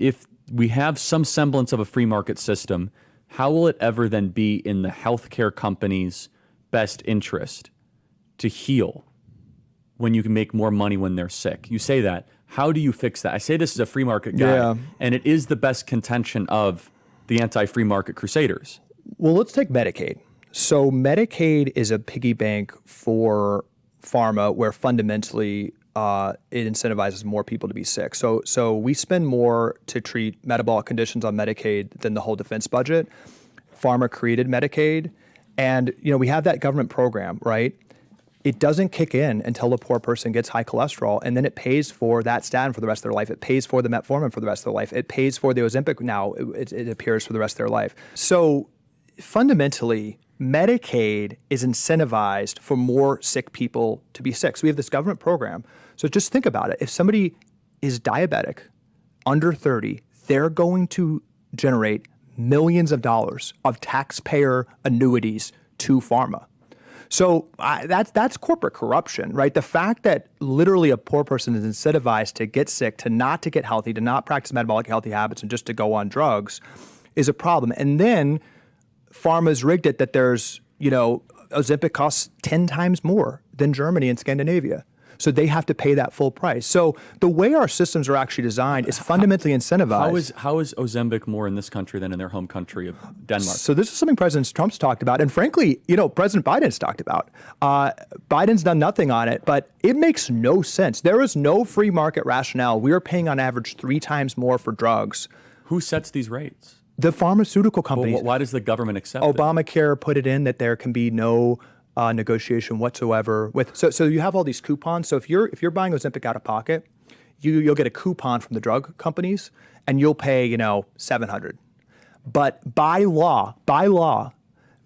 if we have some semblance of a free market system, how will it ever then be in the healthcare company's best interest to heal when you can make more money when they're sick? You say that. How do you fix that? I say this is a free market guy, and it is the best contention of the anti-free market crusaders. Well, let's take Medicaid. So Medicaid is a piggy bank for pharma where fundamentally it incentivizes more people to be sick. So we spend more to treat metabolic conditions on Medicaid than the whole defense budget. Pharma created Medicaid, and we have that government program, right? It doesn't kick in until a poor person gets high cholesterol, and then it pays for that statin for the rest of their life. It pays for the metformin for the rest of their life. It pays for the Ozempic now, it appears, for the rest of their life. So fundamentally, Medicaid is incentivized for more sick people to be sick. So we have this government program. So just think about it. If somebody is diabetic, under 30, they're going to generate millions of dollars of taxpayer annuities to pharma. So that's corporate corruption, right? The fact that literally a poor person is incentivized to get sick, to not to get healthy, to not practice metabolic healthy habits, and just to go on drugs is a problem. And then pharma's rigged it that there's, Ozempic costs 10 times more than Germany and Scandinavia. So they have to pay that full price. So the way our systems are actually designed is fundamentally incentivized. How is Ozempic more in this country than in their home country of Denmark? So this is something President Trump's talked about. And frankly, President Biden's talked about. Biden's done nothing on it, but it makes no sense. There is no free market rationale. We are paying on average 3 times more for drugs. Who sets these rates? The pharmaceutical companies. Well, why does the government accept it? Obamacare put it in that there can be no negotiation whatsoever with. So you have all these coupons. So if you're buying Ozempic out of pocket, you'll get a coupon from the drug companies, and you'll pay $700. But by law,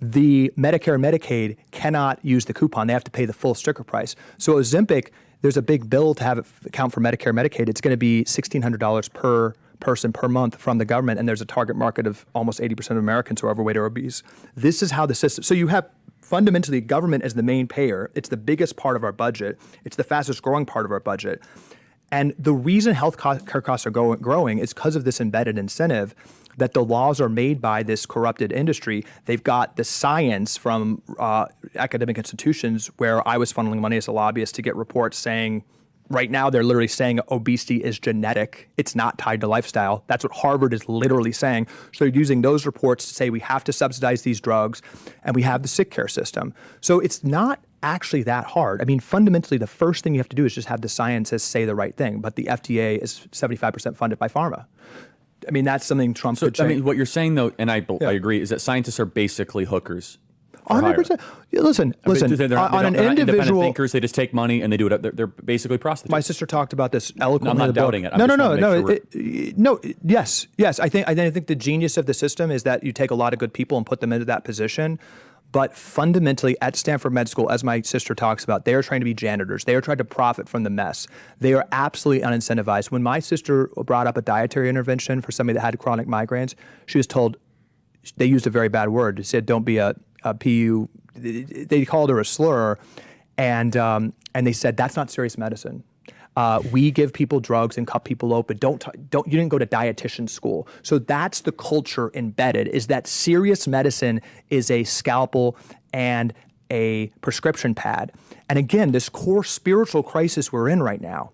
the Medicare and Medicaid cannot use the coupon. They have to pay the full sticker price. So Ozempic, there's a big bill to have it account for Medicare and Medicaid. It's going to be $1,600 per person per month from the government, and there's a target market of almost 80% of Americans who are overweight or obese. This is how the system. So you have fundamentally government as the main payer. It's the biggest part of our budget. It's the fastest growing part of our budget. And the reason health care costs are growing is because of this embedded incentive that the laws are made by this corrupted industry. They've got the science from academic institutions where I was funneling money as a lobbyist to get reports saying, right now, they're literally saying obesity is genetic. It's not tied to lifestyle. That's what Harvard is literally saying. So they're using those reports to say we have to subsidize these drugs, and we have the sick care system. So it's not actually that hard. I mean, fundamentally, the first thing you have to do is just have the scientists say the right thing. But the FDA is 75% funded by pharma. I mean, that's something Trump could say. I mean, what you're saying, though, and I agree, is that scientists are basically hookers. 100%. Listen. They're not on an individual, independent thinkers. They just take money and they do it. They're basically prostitutes. My sister talked about this eloquently. I'm not doubting it. Yes. I think the genius of the system is that you take a lot of good people and put them into that position. But fundamentally, at Stanford Med School, as my sister talks about, they are trying to be janitors. They are trying to profit from the mess. They are absolutely unincentivized. When my sister brought up a dietary intervention for somebody that had chronic migraines, she was told, they used a very bad word. They said, don't be a PU, they called her a slur, and they said that's not serious medicine. We give people drugs and cut people open. You didn't go to dietitian school. So that's the culture embedded, is that serious medicine is a scalpel and a prescription pad. And again, this core spiritual crisis we're in right now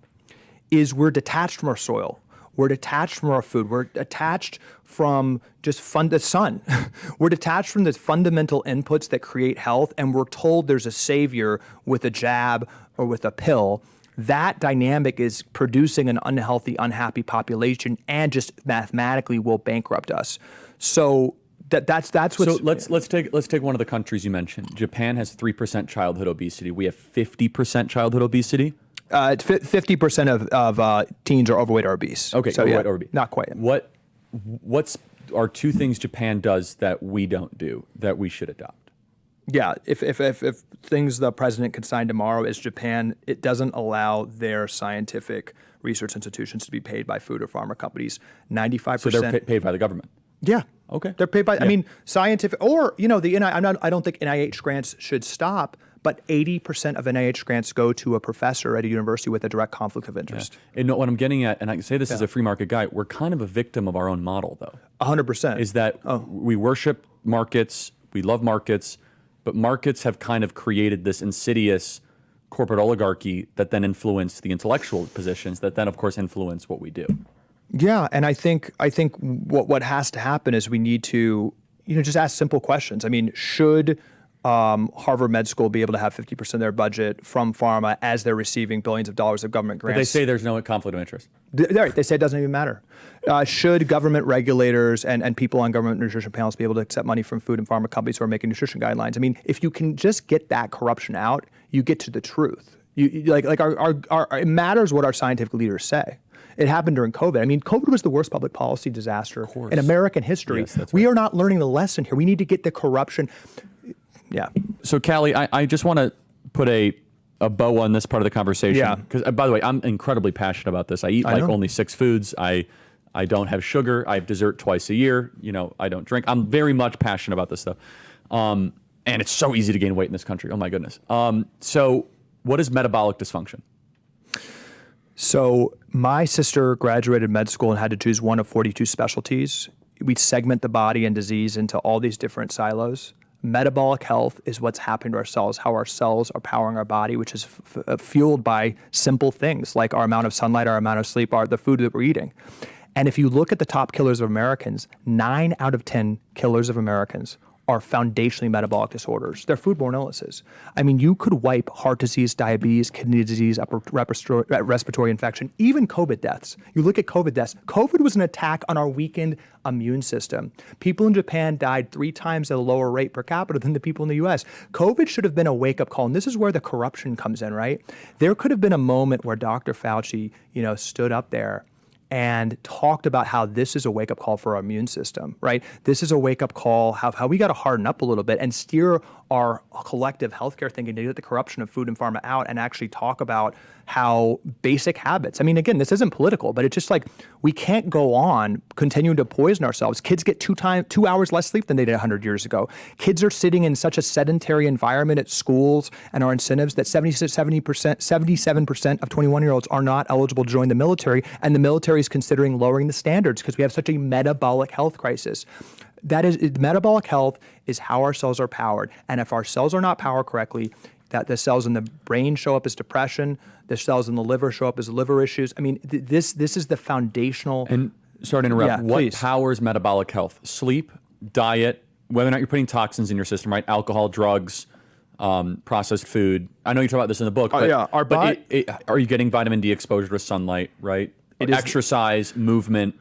is we're detached from our soil. We're detached from our food. We're detached from just the sun. We're detached from the fundamental inputs that create health, and we're told there's a savior with a jab or with a pill. That dynamic is producing an unhealthy, unhappy population, and just mathematically will bankrupt us. So that's what's. So let's take one of the countries you mentioned. Japan has 3% childhood obesity. We have 50% childhood obesity. 50% of teens are overweight or obese. Okay, so overweight or obese. Not quite. What's are 2 things Japan does that we don't do that we should adopt? Yeah, if things the president could sign tomorrow is Japan, it doesn't allow their scientific research institutions to be paid by food or pharma companies. 95%. So they're paid by the government. Yeah. Okay. They're paid by. Yeah. I mean, scientific or I don't think NIH grants should stop, but 80% of NIH grants go to a professor at a university with a direct conflict of interest. And what I'm getting at, and I can say this as a free market guy, we're kind of a victim of our own model, though. 100%. Is that we worship markets, we love markets, but markets have kind of created this insidious corporate oligarchy that then influence the intellectual positions that then, of course, influence what we do. Yeah, and I think what has to happen is we need to, just ask simple questions. I mean, should Harvard Med School be able to have 50% of their budget from pharma as they're receiving billions of dollars of government grants? But they say there's no conflict of interest. They say it doesn't even matter. Should government regulators and people on government nutrition panels be able to accept money from food and pharma companies who are making nutrition guidelines? I mean, if you can just get that corruption out, you get to the truth. It matters what our scientific leaders say. It happened during COVID. I mean, COVID was the worst public policy disaster in American history. Yes, that's we right. are not learning the lesson here. We need to get the corruption. Yeah. So, Calley, I just want to put a bow on this part of the conversation. Yeah. Because, by the way, I'm incredibly passionate about this. I eat only 6 foods. I don't have sugar. I have dessert twice a year. I don't drink. I'm very much passionate about this stuff. And it's so easy to gain weight in this country. Oh, my goodness. So what is metabolic dysfunction? So my sister graduated med school and had to choose one of 42 specialties. We segment the body and disease into all these different silos. Metabolic health is what's happening to our cells, how our cells are powering our body, which is fueled by simple things like our amount of sunlight, our amount of sleep, the food that we're eating. And if you look at the top killers of Americans, 9 out of 10 killers of Americans are foundationally metabolic disorders. They're foodborne illnesses. I mean, you could wipe heart disease, diabetes, kidney disease, upper respiratory infection, even COVID deaths. You look at COVID deaths. COVID was an attack on our weakened immune system. People in Japan died 3 times at a lower rate per capita than the people in the US. COVID should have been a wake-up call, and this is where the corruption comes in, right? There could have been a moment where Dr. Fauci, stood up there and talked about how this is a wake-up call for our immune system, right? This is a wake-up call, how we got to harden up a little bit and steer our collective healthcare thinking to get the corruption of food and pharma out and actually talk about how basic habits. I mean, again, this isn't political, but it's just like we can't go on continuing to poison ourselves. Kids get 2 hours less sleep than they did 100 years ago. Kids are sitting in such a sedentary environment at schools and our incentives that 77% of 21-year-olds are not eligible to join the military, and the military is considering lowering the standards because we have such a metabolic health crisis. Metabolic health is how our cells are powered, and if our cells are not powered correctly, that the cells in the brain show up as depression, the cells in the liver show up as liver issues. I mean, this is the foundational. And sorry to interrupt. Yeah, what please. powers metabolic health? Sleep, diet, whether or not you're putting toxins in your system, right? Alcohol, drugs, processed food. I know you talk about this in the book. But, yeah, our body. Are you getting vitamin D exposure to sunlight, right? Exercise, movement,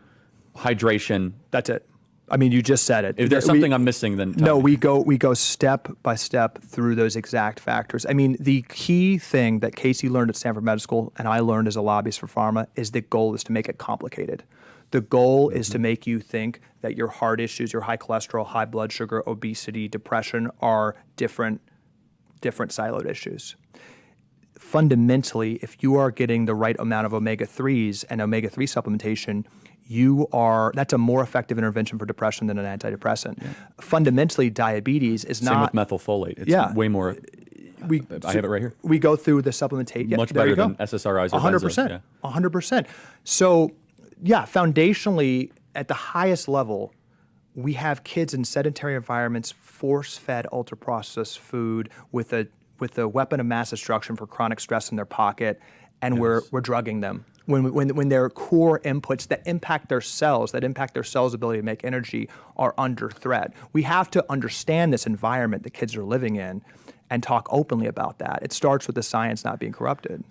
hydration. That's it. I mean, you just said it. If there's something I'm missing, then tell me. we go step by step through those exact factors. I mean, the key thing that Casey learned at Stanford Med School and I learned as a lobbyist for pharma is the goal is to make it complicated. The goal is to make you think that your heart issues, your high cholesterol, high blood sugar, obesity, depression are different siloed issues. Fundamentally, if you are getting the right amount of omega-3s and omega-3 supplementation, that's a more effective intervention for depression than an antidepressant. Yeah. Fundamentally, diabetes is Same with methylfolate. It's way more. I have it right here. We go through the supplementation. Much better than SSRIs or 100%. 100%. So, foundationally, at the highest level, we have kids in sedentary environments, force-fed, ultra-processed food with a weapon of mass destruction for chronic stress in their pocket, and we're drugging them. When their core inputs that impact their cells' ability to make energy are under threat. We have to understand this environment that kids are living in and talk openly about that. It starts with the science not being corrupted.